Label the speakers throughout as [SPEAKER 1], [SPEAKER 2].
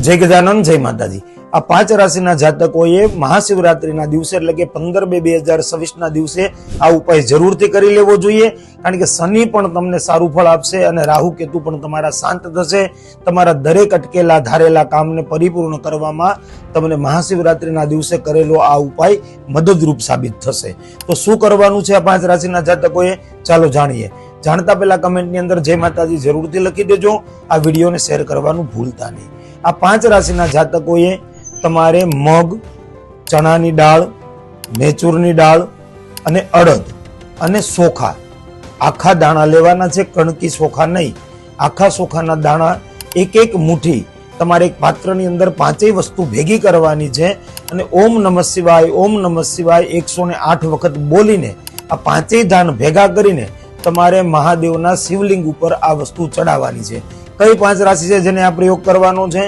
[SPEAKER 1] જય ગજાનન, જય માતાજી। આ 5 રાશિના જાતકોએ મહાશિવરાત્રીના દિવસે એટલે કે 15/2/2026 દિવસે આ ઉપાય જરૂરથી કરી લેવો જોઈએ, કારણ કે શનિ પણ તમને સારું ફળ આપશે અને રાહુ કેતુ પણ તમારા શાંત થશે। તમારા દરેક અટકેલા ધારેલા કામને પરિપૂર્ણ કરવામાં તમને મહાશિવરાત્રીના દિવસે કરેલો આ ઉપાય મદદરૂપ સાબિત થશે। તો શું કરવાનું છે આ 5 રાશિના જાતકોએ, ચાલો જાણીએ। જાણતા પહેલા કમેન્ટની અંદર જય માતાજી જરૂરથી લખી દેજો। આ વિડીયોને શેર કરવાનું ભૂલતા નહીં। આ 5 રાશિના જાતકોએ તમારે મગ, ચણાની દાળ, મેચૂરની દાળ અને અડદ અને ચોખા, આખા દાણા લેવાના છે, કણકી ચોખા નહીં, આખા ચોખાના દાણા એક મુઠ્ઠી તમારે એક પાત્રની અંદર 5 વસ્તુ ભેગી કરવાની છે અને ઓમ નમઃ શિવાય, ઓમ નમઃ શિવાય 108 વખત બોલીને આ 5 ધાન ભેગા કરીને તમારે મહાદેવના શિવલિંગ ઉપર આ વસ્તુ ચડાવવાની છે। કઈ 5 રાશિ છે જેને આ પ્રયોગ કરવાનો છે?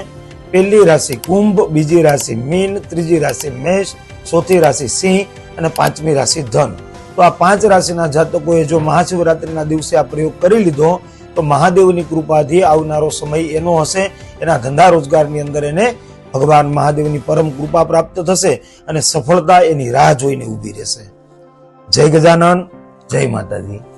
[SPEAKER 1] પહેલી રાશિ કુંભ, બીજી રાશિ મીન, ત્રીજી રાશિ મેષ, ચોથી રાશિ સિંહ અને 5મી રાશિ ધન। તો આ 5 રાશિના જાતકોએ જો મહાશિવરાત્રીના દિવસે આ પ્રયોગ કરી લીધો તો મહાદેવની કૃપાથી આવનારો સમય એનો હશે, એના ધંધા રોજગારની અંદર એને ભગવાન મહાદેવની પરમ કૃપા પ્રાપ્ત થશે અને સફળતા એની રાહ જોઈને ઊભી રહેશે। જય ગજાનન, જય માતાજી।